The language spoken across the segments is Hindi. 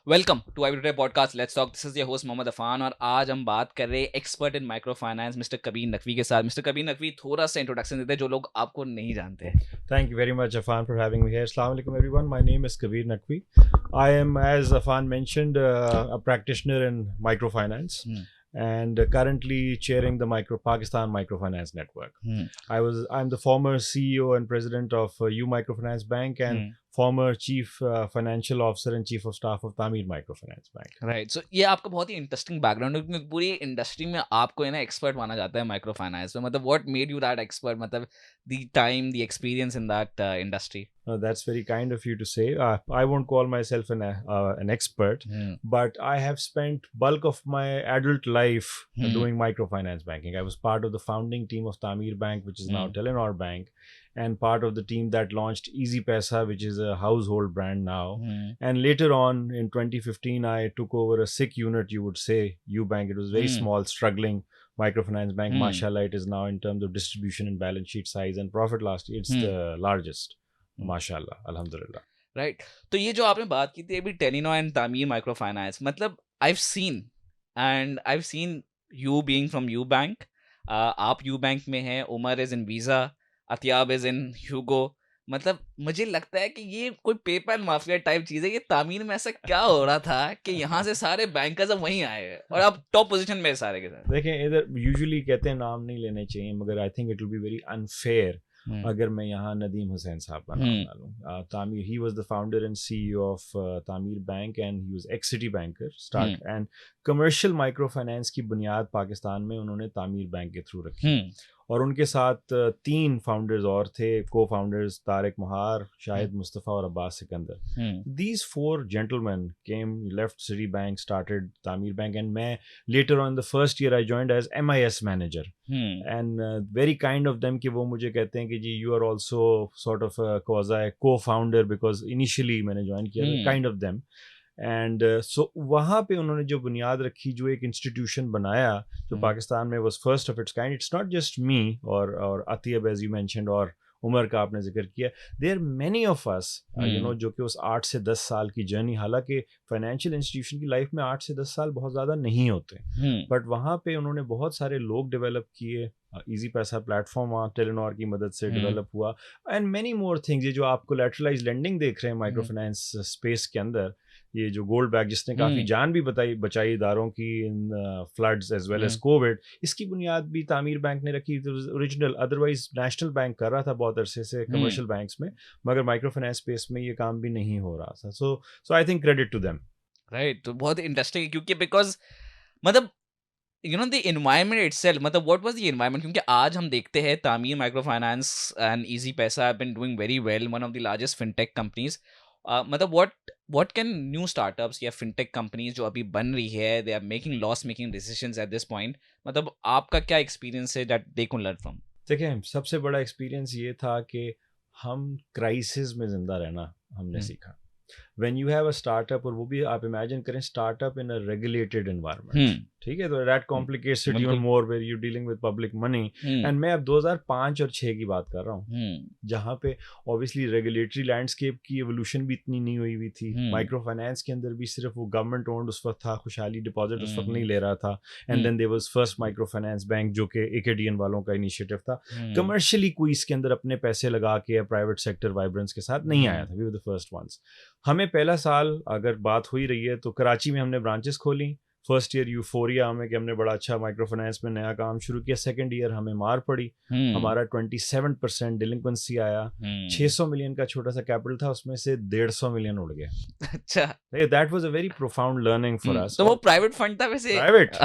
Welcome to I today podcast let's talk. This is your host Mohammad Afan और आज हम बात कर रहे हैं expert in micro finance mister Kabir Naqvi के साथ। मिस्टर कबीर नकवी, थोड़ा सा इंट्रोडक्शन देते हैं जो लोग आपको नहीं जानते। Thank you very much, Afan, for having me here. Assalamu alaikum, everyone. My name is Kabeer Naqvi. I am, as Afan mentioned, a practitioner in microfinance and currently chairing the Pakistan Microfinance Network. I'm the former CEO and president of Microfinance Bank and former chief financial officer and chief of staff of Tameer Microfinance Bank. Right, so ये आपका बहुत ही इंटरेस्टिंग बैकग्राउंड है क्योंकि पूरी इंडस्ट्री में आपको है ना एक्सपर्ट माना जाता है माइक्रो फाइनेंस में। मतलब what made you that expert, मतलब the time, the experience in that industry? That's very kind of you to say. I won't call myself an expert, but I have spent bulk of my adult life doing microfinance banking. I was part of the founding team of Tameer Bank, which is now Telenor Bank, and part of the team that launched Easy Paisa, which is a household brand now. And later on in 2015, I took over a SIC unit, you would say, UBank. It was very small, struggling microfinance bank. Mashallah, it is now in terms of distribution and balance sheet size and profit last year, it's the largest. माशाल्लाह, अल्हम्दुलिल्लाह। राइट, तो ये जो आपने बात की थी अभी टेलिनो एंड तामीर माइक्रो फाइनेंस, मतलब I've seen you being from UBank. आप UBank में हैं, Umar is in Visa, Atiyab is in Hugo. मतलब मुझे लगता है कि ये कोई पेपर माफिया टाइप चीज है। ये तामीर में ऐसा क्या हो रहा था कि यहाँ से सारे बैंकर्स अब वहीं आए हैं और अब टॉप पोजीशन में सारे के सारे? देखें, इधर यूजुअली कहते हैं नाम नहीं लेने चाहिए, मगर I think it will be very unfair अगर मैं यहाँ नदीम हुसैन साहब का नाम ना लूँ। Tameer, he was the founder and CEO of Tameer bank and he was ex Citi banker start and commercial micro finance की बुनियाद पाकिस्तान में उन्होंने तामीर बैंक के थ्रू रखी। और उनके साथ 3 फाउंडर्स और थे, को फाउंडर्स तारिक महार, शाहिद मुस्तफ़ा और Abbas Sikandar. These 4 gentlemen left City Bank, started Tameer Bank, and मैं later on the first year I joined as MIS manager. And very kind of them कि वो मुझे कहते हैं कि जी you are also sort of a quasi co-founder because initially मैंने join किया, kind of them. And so वहाँ पे उन्होंने जो बुनियाद रखी, जो एक इंस्टीट्यूशन बनाया जो पाकिस्तान में was first of its kind. It's not just me और अतियब एज यू मेंशन्ड और उमर का आपने जिक्र किया। There many of us you know जो कि उस 8 से 10 साल की जर्नी, हालांकि फाइनेंशियल इंस्टीट्यूशन की लाइफ में 8 से 10 साल बहुत ज़्यादा नहीं होते, बट वहाँ पे उन्होंने बहुत सारे लोग डेवलप किए। इजी पैसा प्लेटफॉर्म वहाँ टेलीनॉर की मदद से डेवलप हुआ एंड मेनी मोर थिंग्स। ये जो आप कोलैटरलाइज्ड लेंडिंग देख रहे हैं माइक्रो फाइनेंस स्पेस के अंदर, ये जो गोल्ड बैग जिसने काफ़ी जान भी बचाई इदारों की in floods as well as COVID, इसकी बुनियाद भी तामीर बैंक ने रखी। ओरिजिनल, अदरवाइज नेशनल बैंक कर रहा था बहुत अरसे से कमर्शियल बैंक्स में, मगर माइक्रो फाइनेंस स्पेस में ये काम भी नहीं हो रहा था। So I think credit to them. Right, तो बहुत इंटरेस्टिंग है क्योंकि बिकॉज मतलब you know the environment itself, मतलब what was the environment? क्योंकि आज हम देखते हैं तामीर माइक्रो फाइनेंस एंड इजी पैसा have been doing very well, one of the largest fintech companies. मतलब what can new startups या fintech companies जो अभी बन रही है, they are making loss making decisions at this point, मतलब आपका क्या एक्सपीरियंस है that they can learn from? देखिए, सबसे बड़ा एक्सपीरियंस ये था कि हम क्राइसिस में जिंदा रहना हमने सीखा। When you have a startup, और वो भी आप इमेजिन करें startup in a regulated environment, ठीक है, तो that complicates it even more where you're dealing with public money. And मैं अब 2005 और 6 की बात कर रहा हूँ, जहाँ पे obviously regulatory landscape की evolution भी इतनी नहीं हुई थी। माइक्रो फाइनेंस के अंदर भी सिर्फ वो गवर्नमेंट ओन्ड उस वक्त था, खुशहाली डिपॉजिट उस वक्त नहीं ले रहा था। And then there was first micro finance bank जो कि एकेडियन वालों का इनिशिएटिव था। कमर्शियली कोई इसके अंदर अपने पैसे लगा के प्राइवेट सेक्टर वाइब्रेंस के साथ नहीं आया था। We were the first ones. हमें पहला साल अगर बात हुई रही है तो कराची में हमने ब्रांचेस खोली। फर्स्ट ईयर यूफोरिया हमें कि हमने बड़ा अच्छा माइक्रो फाइनेंस में नया काम शुरू किया। सेकंड ईयर हमें मार पड़ी, हमारा 27% डिलिंक्वेंसी आया। 600 मिलियन का छोटा सा कैपिटल था, उसमें से 150 मिलियन उड़ गया। अच्छा, that was a very profound learning for us. तो वो प्राइवेट फंड था वैसे? प्राइवेट,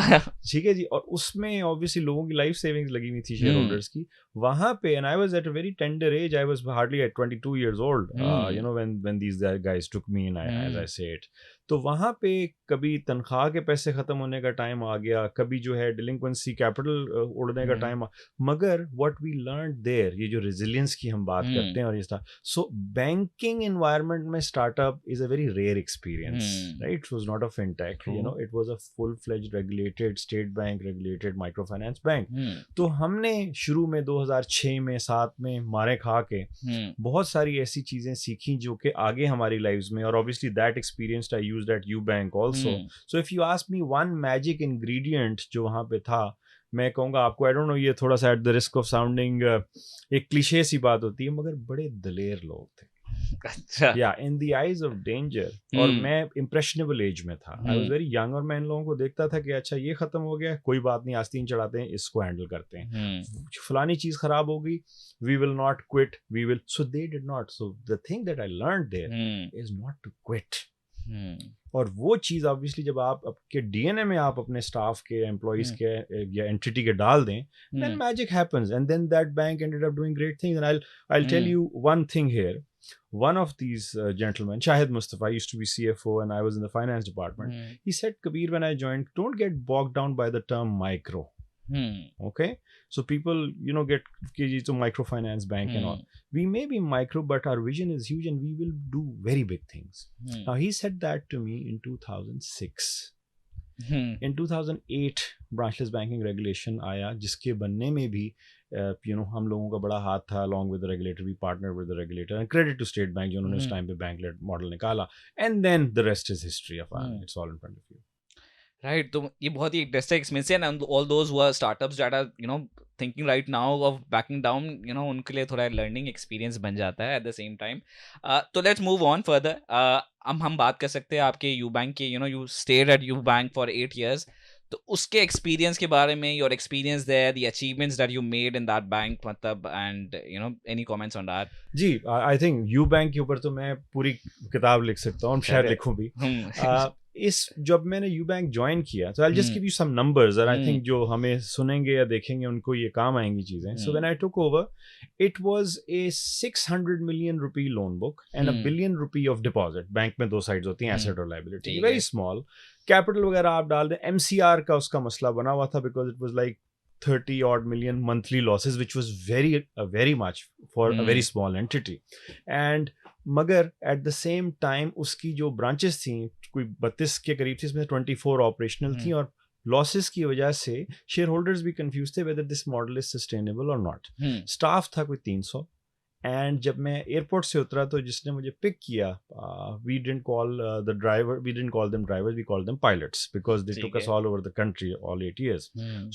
ठीक है जी। और उसमें ऑब्वियसली लोगों की लाइफ सेविंग्स लगी हुई थी, शेयर होल्डर्स की। वहां पे and I was at a very tender age, I was hardly at 22 years old, you know, when these guys took me in, as I say it. तो वहाँ पे कभी तनख्वाह के पैसे ख़त्म होने का टाइम आ गया, कभी जो है डिलिंक्वेंसी कैपिटल उड़ने का टाइम मगर व्हाट वी लर्न देयर, ये जो रेजिलियंस की हम बात करते हैं और ये सो बैंकिंग एनवायरनमेंट में startup is a very rare experience, right? It was not a fintech, you know, it was a full fledged regulated state bank, regulated micro finance bank. तो हमने शुरू में 2006 में 7 में मारे खा के बहुत सारी ऐसी चीज़ें सीखी जो कि आगे हमारी लाइफ्स में, और obviously that experience I used at UBank also. So if you ask me one magic ingredient जो वहाँ पे था, मैं कहूँगा आपको, I don't know, ये थोड़ा सा at the risk of sounding एक क्लीशे सी बात होती है, मगर बड़े दलेर लोग थे. अच्छा. या in the eyes of danger. और मैं इम्प्रेशनेबल एज में था, आई वाज वेरी यंग, और मैं इन लोगों को देखता था कि अच्छा ये खत्म हो गया, कोई बात नहीं, आस्तीन चढ़ाते हैं, इसको हैंडल करते हैं. फलानी चीज खराब हो गई, we will not quit, we will. So they did not. So the thing that I learned there is not to quit. और वो चीज ऑब्वियसली जब आप आपके डीएनए में आप अपने स्टाफ के, एम्प्लॉइज के या एंटिटी के डाल दें, then magic happens. And then that bank ended up doing great things. And I'll tell you one thing here. One of these gentlemen, Shahid Mustafa, used to be CFO and I was in the finance department. He said, Kabeer, when I joined, don't get bogged down by the term micro. Okay, so people get kg to microfinance bank and all. We may be micro, but our vision is huge and we will do very big things. Now he said that to me in 2006. In 2008 branchless banking regulation आया, जिसके बनने में भी हम लोगों का बड़ा हाथ था. along with the regulator, we partnered with the regulator, and credit to state bank जिन्होंने उस टाइम पे bank led model निकाला. And then the rest is history. It's all in front of you. Right. तो ये बहुत ही interesting experience है, and all those who are startups that are thinking right now of backing down, उनके लिए थोड़ा learning experience बन जाता है at the same time. तो let's move on further. हम बात कर सकते हैं आपके UBank के, you stayed at UBank for 8 years. तो उसके experience के बारे में, your experience there, the achievements that you made in that bank, मतलब, and any comments on that? Ji, I think UBank के ऊपर तो मैं पूरी किताब लिख सकता हूँ, शायद लिखूं भी. इस जब मैंने UBank ज्वाइन किया, तो I just give you some numbers और आई थिंक जो हमें सुनेंगे या देखेंगे उनको ये काम आएंगी चीजें. So when I took over, it was a 600 million rupee loan book and $1 billion of deposit. Bank में दो साइड्स होती हैं, एसेट और लायबिलिटी. Very small. कैपिटल वगैरह आप डाल दें. MCR का उसका मसला बना हुआ था, because it was like 30 odd million monthly losses, which was very much for a very small entity. And मगर at the same time उसकी जो branches थी कोई 32 के करीब थी, इसमें 24 ऑपरेशनल थी, और लॉसेस की वजह से शेयर होल्डर्स भी कंफ्यूज थे whether this model is sustainable or not. Staff था कोई 300. एंड जब मैं एयरपोर्ट से उतरा तो जिसने मुझे पिक किया, we didn't call them drivers, we called them pilots, because they took us all over the country all 8 years.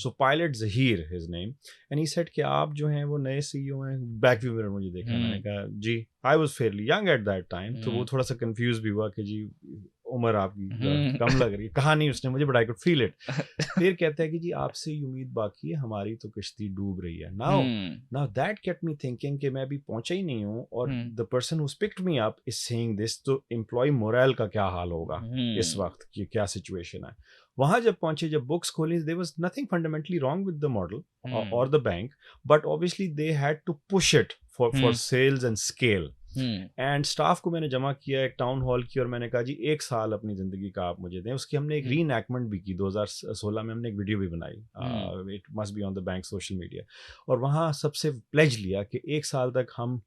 So pilot Zahir, his name, and he said कि आप जो हैं वो नए CEO हैं. बैक व्यू मिरर मुझे देखा, मैंने कहा जी, I was fairly young at that time, तो वो थोड़ा सा कंफ्यूज भी हुआ कि जी उम्र आपकी कम लग रही है. कहा नहीं उसने मुझे, but I could feel it. फिर कहता है कि जी आपसे उम्मीद बाकी है, हमारी तो किश्ती डूब रही है. Now that kept me thinking कि मैं अभी पहुंचा ही नहीं हूँ, और the person who picked me up is saying this. तो एम्प्लॉय मोरल का क्या हाल होगा इस वक्त, कि क्या सिचुएशन है. वहां जब पहुंचे, जब बुक्स खोली, there was nothing fundamentally wrong with the model और the bank, but obviously they had to push it for sales and scale. And staff को मैंने जमा किया, एक टाउन हॉल की, और मैंने कहा जी 1 साल अपनी जिंदगी का आप मुझे दें. उसकी हमने एक रीनैक्टमेंट भी की 2016 में, हमने एक वीडियो भी बनाई. It must be on the bank social media. और वहाँ सबसे प्लेज लिया कि 1 साल तक हम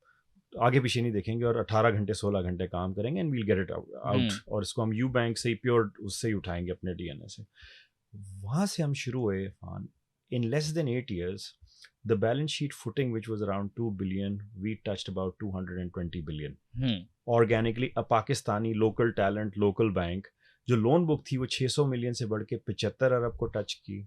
आगे पीछे नहीं देखेंगे और 18 घंटे 16 घंटे काम करेंगे, and we'll get it out. और इसको हम UBank से ही प्योर उससे ही उठाएंगे, अपने डीएनए से. वहाँ से हम शुरू हुए. In less than 8 years, the balance sheet footing, which was around 2 billion, we touched about 220 billion. Organically, a Pakistani local talent, local bank, जो लोन बुक थी वो 600 मिलियन से बढ़ के 75 अरब को टच की.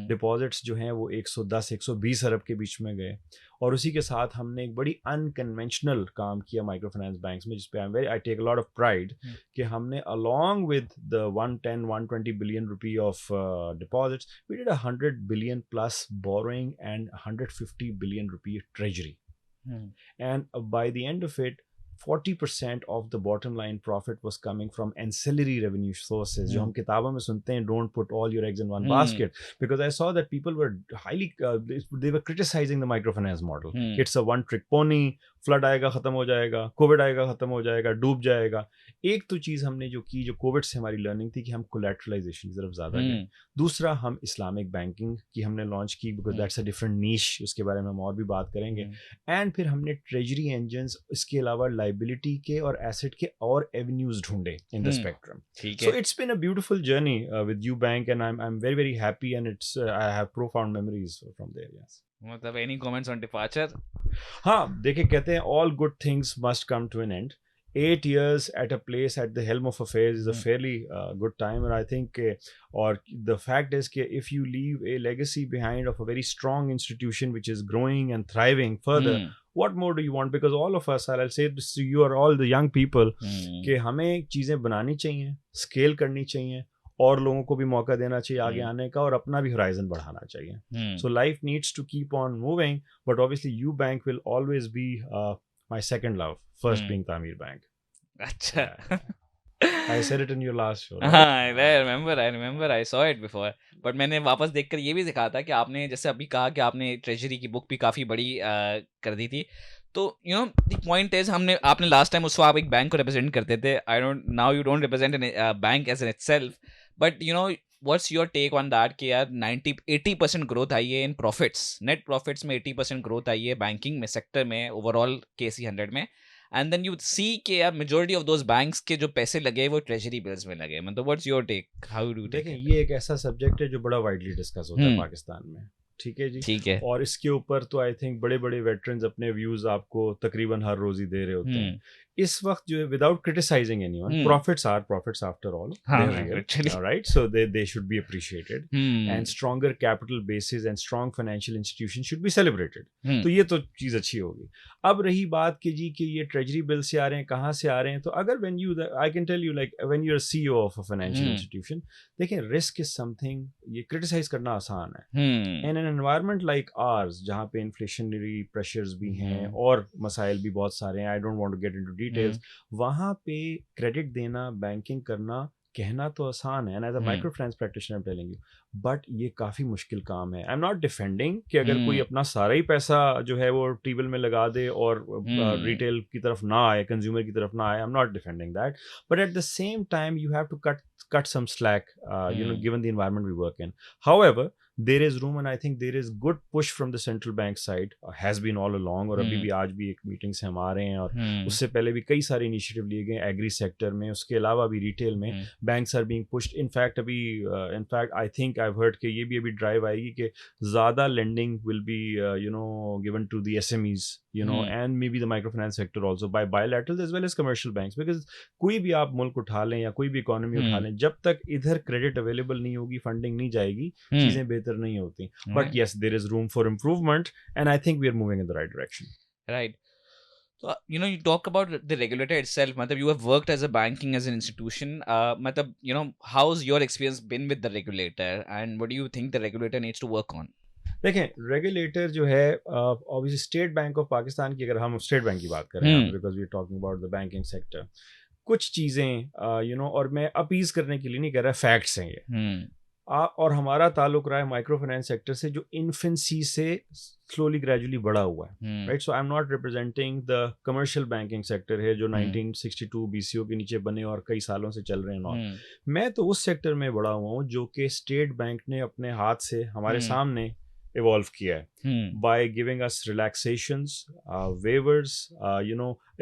डिपॉजिट्स जो हैं वो 110-120 अरब के बीच में गए. और उसी के साथ हमने एक बड़ी अनकन्वेंशनल काम किया माइक्रो फाइनेंस बैंक्स में, जिसपे I take a lot of pride कि हमने along with the 110-120 billion rupee of deposits, we did 100 billion plus borrowing and 150 billion rupee treasury. And by the end of it, 40% of the bottom line profit was coming from ancillary revenue sources. जो हम किताबों में सुनते हैं, don't put all your eggs in one basket, because I saw that people were highly they were criticizing the microfinance model. It's a one trick pony. Flood आएगा खत्म हो जाएगा, कोविड आएगा खत्म हो जाएगा, डूब जाएगा. एक तो चीज़ हमने जो की, जो कोविड से हमारी लर्निंग थी, कि हम कोलैटरलाइजेशन की तरफ ज़्यादा गए. दूसरा, हम इस्लामिक बैंकिंग की हमने लॉन्च की, बिकॉज दैट्स अ डिफरेंट नीश, उसके बारे में हम और भी बात करेंगे. एंड फिर हमने ट्रेजरी इंजन्स, इसके अलावा लाइबिलिटी के और एसेट के और एवेन्यूज ढूंढे in the spectrum. So it's been a beautiful journey with UBank, and I am very very happy, and it's I have profound memories from there. Yes. मतलब any comments on departure? हाँ, देखिए, कहते हैं all good things must come to an end. 8 years at a place at the helm of affairs is a fairly good time, and I think or the fact is that if you leave a legacy behind of a very strong institution which is growing and thriving further, what more do you want? Because all of us, I'll say this to you or all the young people, कि हमें चीज़ें बनानी चाहिए, स्केल करनी चाहिए, और लोगों को भी मौका देना चाहिए आगे आने का, और अपना भी होराइजन बढ़ाना चाहिए. So life needs to keep on moving, but obviously UBank will always be my second love, first being Tameer Bank. अच्छा. I said it in your last show, right? हाँ, I remember, I saw it before. But मैंने वापस देखकर ये भी देखा था कि आपने जैसे अभी कहा कि आपने ट्रेजरी की बुक भी काफ़ी बड़ी कर दी थी. तो you know the point is आपने लास्ट टाइम उसको आप एक बैंक को रिप्रेजेंट करते थे. I don't now you don't represent an bank as an itself, but you know what's your take on that कि यार 80% ग्रोथ आई है इन प्रॉफिट्स, नेट प्रॉफिट्स में 80% ग्रोथ आई है बैंकिंग में सेक्टर में ओवरऑल KC 100 में. एंड देन यू सी कि यार मेजॉरिटी ऑफ दोस बैंक्स के जो पैसे लगे वो ट्रेजरी बिल्स में लगे. मतलब what's your take, how do take? देखिए, ये एक ऐसा सब्जेक्ट है जो बड़ा वाइडली डिस्कस होता है पाकिस्तान में. ठीक है जी, ठीक है. और इसके ऊपर तो आई थिंक बड़े बड़े वेटरन्स अपने व्यूज आपको तकरीबन हर रोज ही दे रहे होते हैं. इस वक्त जो है, without criticising anyone, profits are profits after all, right? So they should be appreciated, and stronger capital basis and strong financial institution should be celebrated. तो ये तो चीज अच्छी होगी. अब रही बात कि जी कि ये ट्रेजरी बिल से आ रहे हैं, कहाँ से आ रहे हैं, तो अगर when you, I can tell you, like when you are CEO of a financial institution, देखें, रिस्क इज समथिंग, ये क्रिटिसाइज करना आसान है. And an environment like ours, जहाँ पे इन्फ्लेशनरी प्रेशर्स भी हैं और मसाइल भी बहुत सारे हैं, I don't want to get into details, वहाँ पे क्रेडिट देना, बैंकिंग करना, कहना तो आसान है, and as a micro finance practitioner I am telling you, but ये काफ़ी मुश्किल काम है. आई एम नॉट डिफेंडिंग कि अगर कोई अपना सारा ही पैसा जो है वो टीबिल में लगा दे और रिटेल की तरफ ना आए, कंज्यूमर की तरफ ना आए, I am not defending that, but at the same time you have to cut some slack, given the environment we work in. However, there is room, and I think there is good push from the central bank side, has been all along, और अभी भी आज भी एक मीटिंग से हम आ रहे हैं, और उससे पहले भी कई सारे इनिशिएटिव लिए गए एग्री सेक्टर में, उसके अलावा भी रिटेल में banks are being pushed. In fact अभी आई थिंक आई हर्ड कि ये भी अभी ड्राइव आएगी कि ज़्यादा lending will be given to the SMEs, and maybe the microfinance sector also, by bilaterals as well as commercial banks, because कोई भी आप मुल्क उठा लें या कोई भी इकोनॉमी उठा लें, जब तक इधर क्रेडिट अवेलेबल नहीं होगी, फंडिंग नहीं जाएगी, चीजें बेहतर नहीं होती. But yes, there is room for improvement, and I think we are moving in the right direction. Right. So, you talk about the regulator itself. Matlab, you have worked as a banking as an institution. Matlab, how's your experience been with the regulator, and what do you think the regulator needs to work on? देखें, रेगुलेटर जो है, obviously state bank of Pakistan की, अगर हम स्टेट बैंक की बात करें, because we are talking about the banking sector, कुछ चीज़ें और मैं अपीज करने के लिए नहीं कह रहा, फैक्ट्स हैं ये. और हमारा ताल्लुक रहा है माइक्रो फाइनेंस सेक्टर से, जो इन्फेंसी से स्लोली ग्रेजुअली बढ़ा हुआ है, right? So I am not representing the commercial banking sector है जो 1962 BCO के नीचे बने और कई सालों से चल रहे हैं. मैं तो उस सेक्टर में बढ़ा हुआ हूँ जो कि स्टेट बैंक ने अपने हाथ से हमारे सामने evolve किया है, by giving us relaxations, waivers,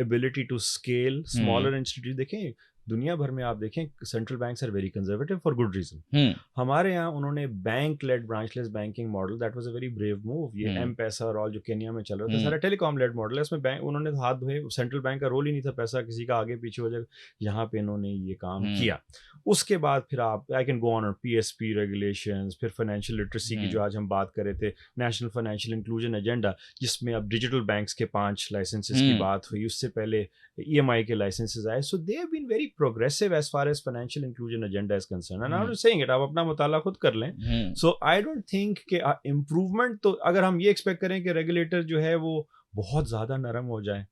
ability to scale smaller institutions. देखें, दुनिया भर में आप देखें, central banks are very conservative for good reason. हमारे यहाँ उन्होंने bank led branchless banking model, that was a very brave move. ये M-पैसा और ऑल जो केनिया में चल रहा था, सारा टेलीकॉम लेड मॉडल है. उसमें बैंक उन्होंने हाथ धोए, सेंट्रल बैंक का रोल ही नहीं था पैसा किसी का आगे पीछे हो जाए. यहाँ पे इन्होंने ये काम किया. उसके बाद फिर आप, I can go on, PSP regulations, फिर फाइनेंशियल लिटरेसी की जो आज हम बात कर रहे थे, नेशनल फाइनेंशियल इंक्लूजन एजेंडा, जिसमें अब डिजिटल बैंक्स के 5 लाइसेंसेस की बात हुई. उससे पहले EMI के लाइसेंसेस आए. So they have been very progressive as far as financial inclusion agenda is concerned, and I'm not saying it, आप अपना मुताला खुद कर लें. So I don't think कि improvement, तो अगर हम ये एक्सपेक्ट करें कि रेगुलेटर जो है वो बहुत ज़्यादा नरम हो जाए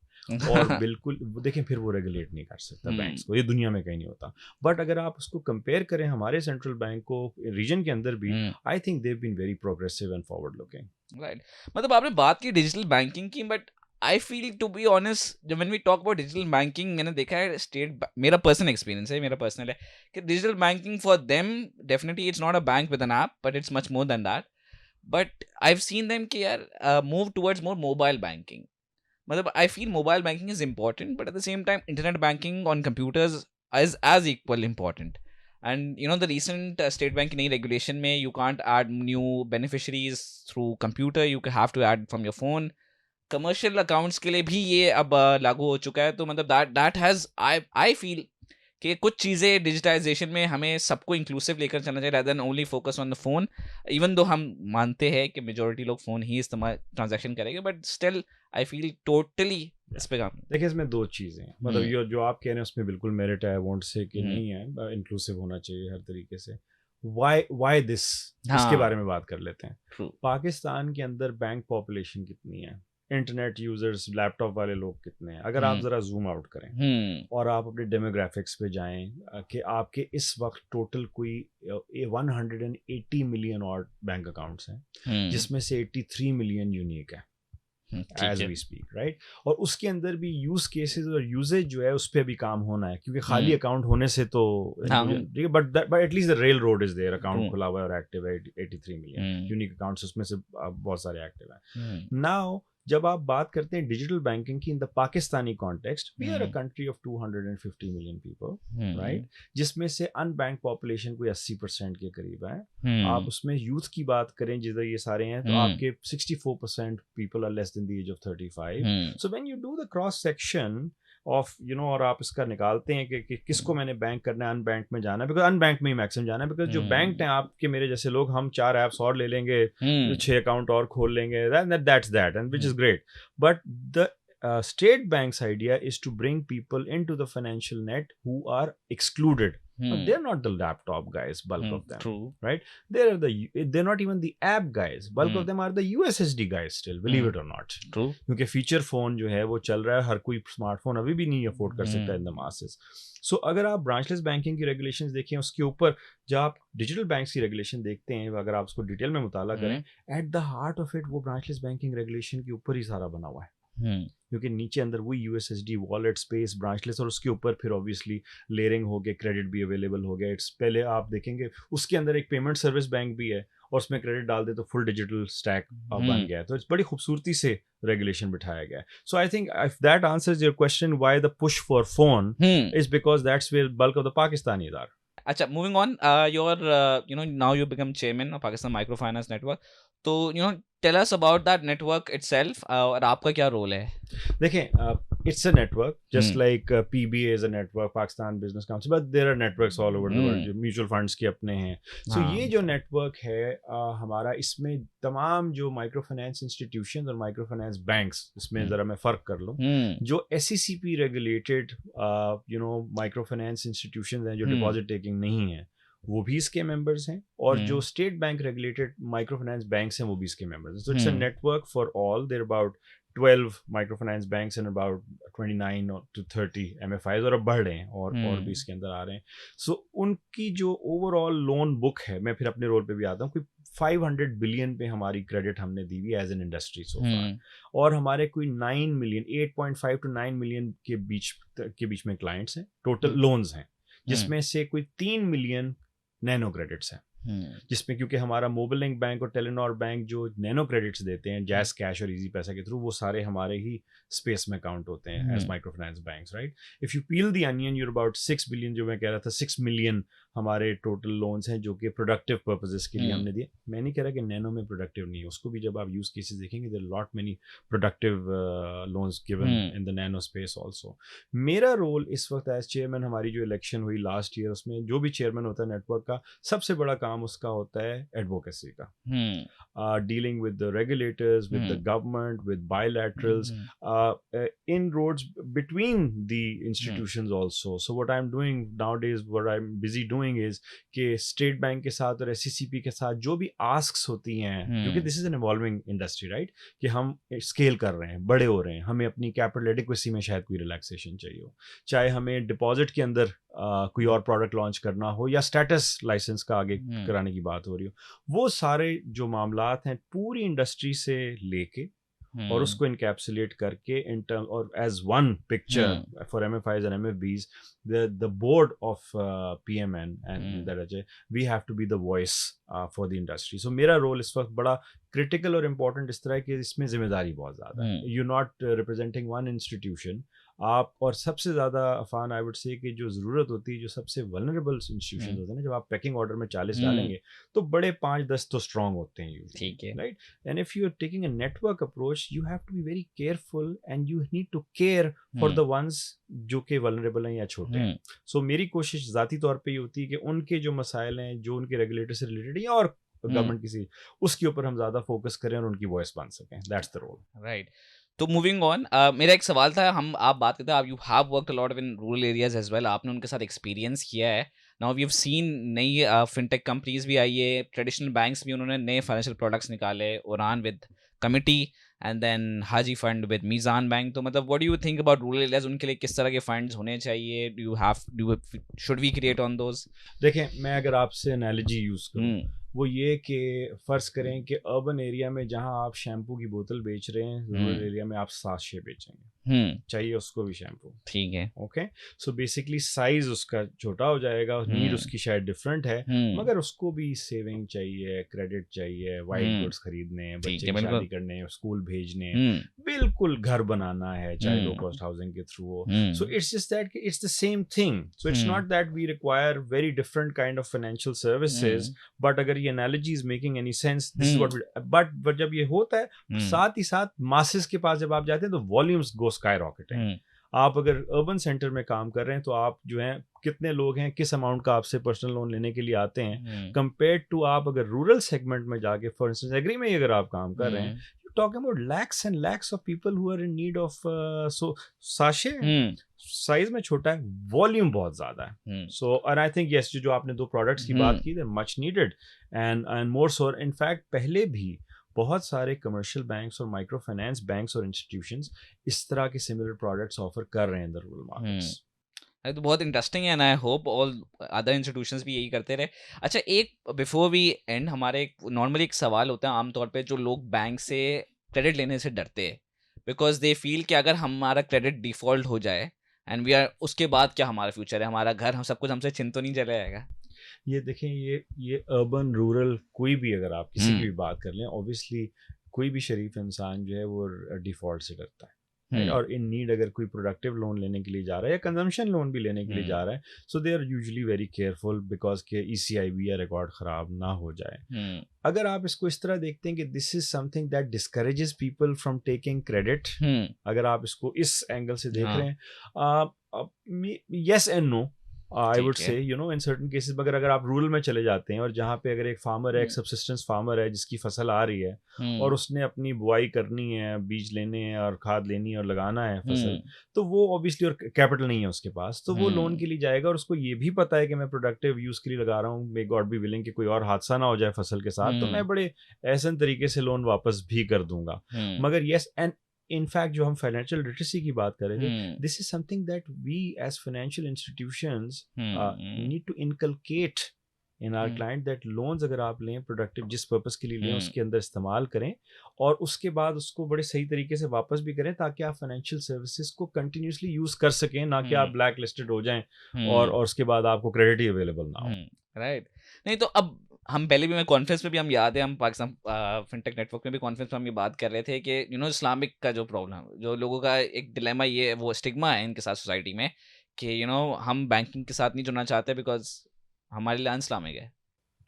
और बिल्कुल, देखें, फिर वो रेगुलेट नहीं कर सकता बैंक्स को, ये दुनिया में कहीं नहीं होता. बट अगर आप उसको कंपेयर करें हमारे सेंट्रल बैंक को रीजन के अंदर भी, I think they have been very progressive and forward looking. Right. मतलब आपने बात की डिजिटल बैंकिंग की, but I feel, to be honest, when we talk about digital banking, मैंने देखा है मेरा पर्सनल एक्सपीरियंस है, मेरा पर्सनल है कि digital banking for them definitely it's not a bank with an app, but it's much more than that. But I have seen them कि यार move towards more mobile banking. मतलब I feel mobile banking is important, but at the same time internet banking on computers is as equal important. And the recent state bank name regulation में you can't add new beneficiaries through computer, you have to add from your phone. Commercial accounts के लिए भी ये अब लागू हो चुका है, तो मतलब दैट हैज आई फील कि कुछ चीज़ें डिजिटाइजेशन में हमें सबको इंक्लूसिव लेकर चलना चाहिए rather than only focus on the phone, even though हम मानते हैं कि मेजोरिटी लोग फोन ही इस्तेमाल ट्रांजैक्शन करेंगे, but still I feel totally इस पे काम। देखिए इसमें दो चीज़ें हैं, मतलब ये जो आप कह रहे हैं उसमें बिल्कुल मेरिट है, वोंट से कि नहीं है, इंक्लूसिव होना चाहिए हर तरीके से। वाई दिस, इसके बारे में बात कर लेते हैं। ट्रू। पाकिस्तान के अंदर बैंक पॉपुलेशन कितनी है, इंटरनेट यूजर्स, लैपटॉप वाले लोग कितने हैं, अगर आप ज़रा जूम आउट करें और आप अपने डेमोग्राफिक्स पे जाएं कि आपके इस वक्त टोटल कोई 180 मिलियन और बैंक अकाउंट्स हैं, जिसमें से 83 मिलियन यूनिक है एज वी स्पीक, राइट। और उसके अंदर भी यूज केसेस और यूजेज जो है उस पर भी काम होना है, क्योंकि खाली अकाउंट होने से तो but at least the rail road is there, account खुला हुआ है और एक्टिव है 83 मिलियन यूनिक अकाउंट्स, उसमें से बहुत सारे एक्टिव हैं। नाउ जब आप बात करते हैं डिजिटल बैंकिंग की in the Pakistani context, we are a country of 250 million people, right, जिसमें से अनबैंक पॉपुलेशन कोई 80% के करीब है। आप उसमें यूथ की बात करें जिधर ये सारे हैं, तो आपके 64% people are less than the age of 35। So when you do the cross section of और आप इसका निकालते हैं कि किसको मैंने बैंक करना है, अनबैंक में जाना है, बिकॉज अनबैक में ही मैक्सिमम जाना है, बिकॉज जो बैंक हैं आपके मेरे जैसे लोग, हम 4 ऐप्स और ले लेंगे, 6 अकाउंट और खोल लेंगे, that's that and which is great, but the state bank's idea is to bring people into the financial net who are excluded. But they're not the laptop guys, bulk of them. True. Right? They're not even the app guys. Bulk of them are the USSD guys still, believe it or not. True. क्योंकि फीचर फोन जो है वो चल रहा है, हर कोई स्मार्टफोन अभी भी नहीं अफोर्ड कर सकता इन द मासेस। सो अगर आप ब्रांचलेस बैंकिंग की रेगुलेशंस देखें, उसके ऊपर जब आप डिजिटल बैंक्स की रेगुलेशन देखते हैं, अगर आप उसको डिटेल में मुताला करें, at the heart of it वो ब्रांचलेस बैंकिंग रेगुलेशन के ऊपर ही सारा बना हुआ है, क्योंकि नीचे अंदर वही यूएसएसडी वॉलेट स्पेस ब्रांचलेस, और उसके ऊपर फिर ऑब्वियसली लेयरिंग हो गया, क्रेडिट भी अवेलेबल हो गया। इट्स पहले आप देखेंगे उसके अंदर एक पेमेंट सर्विस बैंक भी है, और उसमें क्रेडिट डाल दे तो फुल डिजिटल स्टैक बन गया है। तो इट्स बड़ी खूबसूरती से रेगुलेशन बिठाया गया है। So I think if that answers your question why the push for phone is because that's where bulk of the Pakistanis are. अच्छा, moving on, your now you become chairman of Pakistan micro finance network, तो tell us about that network itself, और आपका क्या रोल है? देखें, it's a network just like PBA is a network, Pakistan Business Council, but there are networks all over the world, mutual funds के अपने हैं। सो ये जो नेटवर्क है हमारा, इसमें तमाम जो माइक्रो फाइनेंस इंस्टीट्यूशंस और माइक्रो फाइनेंस बैंक्स, इसमें ज़रा मैं फ़र्क कर लूँ, जो SECP regulated micro finance institutions हैं जो डिपॉजिट टेकिंग नहीं है, वो भी इसके मेंबर्स हैं, और जो state bank regulated micro finance banks हैं वो भी इसके मेंबर्स हैं। So it's a network for all. There about 12 microfinance banks and about 29 to 30 MFIs, और अब बढ़ रहे हैं और भी इसके अंदर आ रहे हैं। सो उनकी जो ओवरऑल लोन बुक है, मैं फिर अपने रोल पे भी आता हूँ, कोई 500 बिलियन पे हमारी क्रेडिट हमने दी हुई एज एन इंडस्ट्री सो फार, और हमारे कोई 9 मिलियन 8.5 to 9 मिलियन के बीच में क्लाइंट्स हैं, टोटल लोन्स हैं, जिसमें से कोई 3 मिलियन नैनो क्रेडिट्स हैं, जिसमें क्योंकि हमारा मोबाइल लिंक बैंक और टेलीनॉर बैंक जो नैनो क्रेडिट्स देते हैं जैस कैश और इजी पैसा के थ्रू, वो सारे हमारे ही स्पेस में काउंट होते हैं as micro finance banks, right. If you peel the onion, you're about 6 billion, जो मैं कह रहा था 6 मिलियन हमारे टोटल लोन्स हैं जो कि प्रोडक्टिव पर्पसेस के लिए हमने दिए। मैं नहीं कह रहा कि नैनो में प्रोडक्टिव नहीं है, उसको भी जब आप यूज केसेस देखेंगे, there lot many productive loans given in the nano space also. मेरा रोल इस वक्त एज चेयरमैन, हमारी जो इलेक्शन हुई लास्ट ईयर, उसमें जो भी चेयरमैन होता है नेटवर्क का, सबसे बड़ा काम उसका होता है एडवोकेसी का, dealing with the regulators, with the government, with bilaterals, inroads between the institutions also. So what I'm doing nowadays, what I'm busy doing is कि स्टेट बैंक के साथ और SCCP के साथ जो भी आस्क्स होती हैं, क्योंकि this is an evolving industry, right, कि हम स्केल कर रहे हैं, बड़े हो रहे हैं, हमें अपनी कैपिटल एडिक्वेसी में शायद कोई रिलैक्सेशन चाहिए हो, चाहे हमें डिपॉजिट के अंदर कोई और प्रोडक्ट लॉन्च करना हो, या स्टेटस लाइसेंस का आगे कराने की बात हो रही हो, वो सारे जो मामलात हैं पूरी इंडस्ट्री से लेके और उसको इनकैप्सुलेट करके इन टर्म और as one picture for MFIs and MFBs, the board of PMN and that we have to be the voice for the industry. So मेरा रोल इस वक्त बड़ा क्रिटिकल और इम्पोर्टेंट इस तरह है कि इसमें जिम्मेदारी बहुत ज़्यादा है। You're not representing one institution, आप, और सबसे ज़्यादा अफान आई वुड से कि जो ज़रूरत होती है, जो सबसे वल्नरेबल इंस्टीट्यूशन होते हैं ना, जब आप पैकिंग ऑर्डर में 40 डालेंगे तो बड़े 5-10 तो स्ट्रॉन्ग होते हैं यूजुअली, ठीक है। Right? And if you are taking a network approach, you have to be very careful and you need to care for the ones जो कि वल्नरेबल हैं या छोटे हैं। सो मेरी कोशिश ज़ाती तौर पे ये होती है कि उनके जो मसाइल हैं, जो उनके रेगुलेटर से रिलेटेड या और गवर्नमेंट किसी, उसके ऊपर हम ज़्यादा फोकस करें और उनकी वॉइस बन सकें। That's the role. राइट। तो मूविंग ऑन, मेरा एक सवाल था, हम आप बात करते हैं, आप you have worked a lot in rural areas as well, आपने उनके साथ एक्सपीरियंस किया है। नाउ वी हैव सीन नई फिनटेक कंपनीज भी आई है, ट्रेडिशनल बैंक्स भी उन्होंने नए फाइनेंशियल प्रोडक्ट्स निकाले, Udaan with committee and then Haji fund with Meezan bank. तो मतलब what do you think about rural areas, उनके लिए किस तरह के फंड्स होने चाहिए? Do should we create on those? देखें, मैं अगर आपसे एनालॉजी यूज़ करूँ, वो ये कि फ़र्ज़ करें कि अर्बन एरिया में जहाँ आप शैम्पू की बोतल बेच रहे हैं, रूरल एरिया में आप साशे बेचेंगे, चाहिए उसको भी शैम्पू, ठीक है। ओके? सो बेसिकली साइज़ उसका छोटा हो जाएगा, नीड उसकी शायद डिफरेंट है, मगर उसको भी सेविंग चाहिए, क्रेडिट चाहिए, वाइट गुड्स खरीदने हैं, ठीक बच्चे है, की बिल्कुल। शादी करने हैं, स्कूल भेजने हैं, बिल्कुल घर बनाना है, चाहे लो कॉस्ट हाउसिंग के थ्रू हो। So it's just that it's the same thing. So it's not that we require very different kind of financial services, but अगर ये analogy is making any sense, this is what we, but जब ये होता है, साथ ही साथ masses के पास जब आप जाते हैं तो volumes go skyrocketing. आप अगर अर्बन सेंटर में काम कर रहे हैं तो आप जो हैं, कितने लोग हैं, किस अमाउंट का आपसे पर्सनल लोन लेने के लिए आते हैं, कंपेयर टू आप अगर रूरल सेगमेंट में जाके, फॉर इंस्टेंस एग्री में ही अगर आप काम कर रहे हैं, talking about lakhs and lakhs of people who are in need of so sachet size में छोटा है, वॉल्यूम बहुत ज्यादा है। So and I think yes, जो आपने दो प्रोडक्ट्स की बात की, they much needed and more so. In fact पहले भी बहुत सारे कमर्शियल बैंक्स और माइक्रो फाइनेंस बैंक्स और इंस्टीट्यूशंस इस तरह के सिमिलर प्रोडक्ट्स ऑफर कर रहे हैं इन द रूरल मार्केट्स। ये तो बहुत इंटरेस्टिंग है, and I hope all other institutions भी यही करते रहे। अच्छा, एक बिफोर वी एंड, हमारे नॉर्मली एक सवाल होता है आमतौर पे, जो लोग बैंक से क्रेडिट लेने से डरते हैं बिकॉज दे फील कि अगर हमारा क्रेडिट डिफॉल्ट हो जाए एंड वी आर, उसके बाद क्या हमारा फ्यूचर है, हमारा घर, हम सब कुछ हमसे छिन तो नहीं चला जाएगा? ये देखें, ये अर्बन रूरल कोई भी अगर आप किसी की भी बात कर लें, ऑब्वियसली कोई भी शरीफ इंसान जो है वो डिफॉल्ट से डरता है, और इन नीड अगर कोई प्रोडक्टिव लोन लेने के लिए जा रहा है या कंजम्पशन लोन भी लेने के लिए जा रहा है, so they are usually very careful because के ECIB या रिकॉर्ड ख़राब ना हो जाए। अगर आप इसको इस तरह देखते हैं कि this is something that discourages people from taking credit, अगर आप इसको इस एंगल से देख रहे हैं, yes and no, I would say, you know, in certain cases. मगर अगर आप रूरल में चले जाते हैं और जहाँ पे अगर एक फार्मर है, एक सबसिस्टेंस फार्मर है जिसकी फसल आ रही है और उसने अपनी बुआई करनी है, बीज लेने हैं और खाद लेनी है और लगाना है फसल, तो वो ऑब्वियसली, और कैपिटल नहीं है उसके पास, तो वो लोन के लिए जाएगा और उसको ये भी पता है कि मैं प्रोडक्टिव यूज के लिए लगा रहा हूँ, मे गॉड बी विलिंग कि कोई और हादसा ना हो जाए फसल के साथ, तो मैं बड़े ऐसे तरीके से लोन वापस भी कर दूंगा। मगर यस, एंड in fact जो हम फाइनेंशियल लिटरेसी की बात कर रहे थे, this is something that we as financial institutions need to inculcate in our client, that loans अगर आप लें प्रोडक्टिव, जिस पर्पस के लिए लें उसके अंदर इस्तेमाल करें और उसके बाद उसको बड़े सही तरीके से वापस भी करें, ताकि आप फाइनेंशियल सर्विसेज को कंटिन्यूसली यूज कर सकें, ना कि आप ब्लैक लिस्टेड हो जाएं और उसके बाद आपको क्रेडिट ही अवेलेबल ना हो। राइट। नहीं तो अब हम पहले भी, मैं कॉन्फ्रेंस में भी, हम याद है, हम पाकिस्तान फिनटेक नेटवर्क में भी कॉन्फ्रेंस में हम ये बात कर रहे थे कि यू नो इस्लामिक का जो प्रॉब्लम, जो लोगों का एक डिलेमा, ये वो स्टिग्मा है इनके साथ सोसाइटी में कि यू नो हम बैंकिंग के साथ नहीं जुड़ना चाहते बिकॉज हमारे लिए अनइस्लामिक है।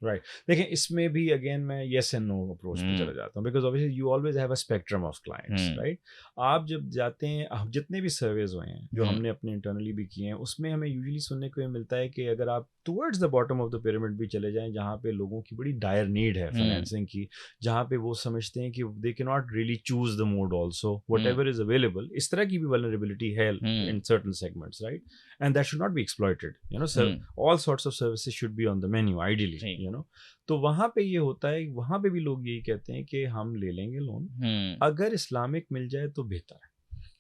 राइट, देखें, इसमें भी अगेन मैं येस एंड नो अप्रोच पे चला जाता हूँ, because obviously you always have a spectrum of clients, right? आप जब जाते हैं, जितने भी सर्वेज हुए हैं जो हमने अपने इंटरनली भी किए हैं, उसमें हमें यूजुअली सुनने को ये मिलता है कि अगर आप towards the bottom of the pyramid भी चले जाएं, जहाँ पे लोगों की बड़ी डायर नीड है फाइनेंसिंग की, जहाँ पे वो समझते हैं कि they can not really choose the mode also, whatever is available, इस तरह की भी वल्नरेबिलिटी है in certain segments, right? And that should not be exploited, you know, sir, all sorts of services should be on the menu ideally, you know. तो वहाँ पे ये होता है, वहाँ पे भी लोग यही कहते हैं कि हम ले लेंगे लोन, अगर इस्लामिक मिल जाए तो बेहतर है,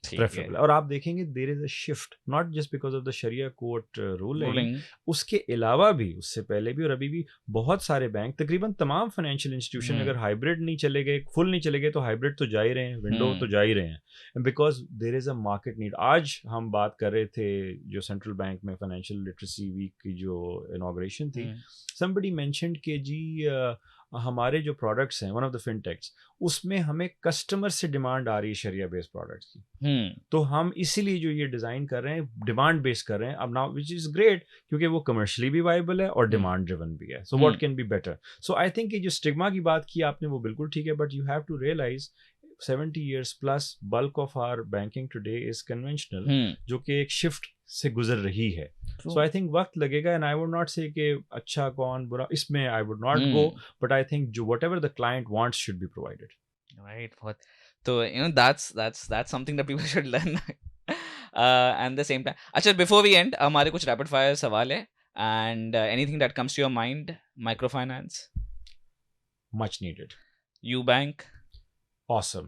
प्रेफरेबल। और आप देखेंगे there is a shift, not just because of the sharia court ruling, उसके अलावा भी, उससे पहले भी और अभी भी बहुत सारे बैंक, तकरीबन तमाम फाइनेंशियल इंस्टीट्यूशन अगर हाइब्रिड नहीं चले गए, फुल नहीं चले गए, तो हाइब्रिड तो जा ही रहे हैं, विंडो तो जा ही रहे हैं, because there is a market need. आज हम बात कर रहे थे जो सेंट्रल बैंक में फाइनेंशियल लिटरेसी वीक की जो इनॉग्रेशन थी, somebody mentioned कि जी हमारे जो प्रोडक्ट्स हैं, वन ऑफ द फिनटेक्स, उसमें हमें कस्टमर से डिमांड आ रही है शरिया बेस्ड प्रोडक्ट्स की। तो हम इसीलिए जो ये डिज़ाइन कर रहे हैं डिमांड बेस्ड कर रहे हैं अब नाउ, विच इज़ ग्रेट, क्योंकि वो कमर्शियली भी वाइबल है और डिमांड ड्रिवन भी है। So what can be better? So I think ये जो स्टिग्मा की बात की आपने वो बिल्कुल ठीक है, but you have to realise 70 years plus bulk of our banking today is conventional, जो कि एक शिफ्ट से गुजर रही है। सो आई थिंक वक्त लगेगा, एंड आई वुड नॉट से कि अच्छा कौन बुरा, इसमें I would not go, but I think जो whatever the client wants should be provided. Right, बहुत। तो that's something that people should learn. And the same time, अच्छा, before we end, हमारे कुछ rapid fire सवाल है, and anything that comes to your mind, microfinance, Much needed. UBank, Awesome.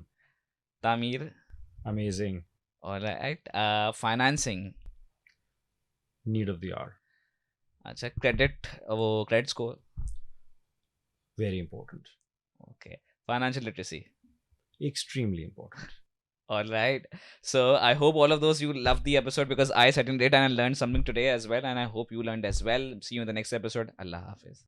Tameer, Amazing. all right, financing, Need of the hour. अच्छा, credit, वो credit score, Very important. okay, financial literacy. Extremely important. All right. So I hope all of those you loved the episode, because I certainly did, and I learned something today as well, and I hope you learned as well. See you in the next episode. Allah Hafiz.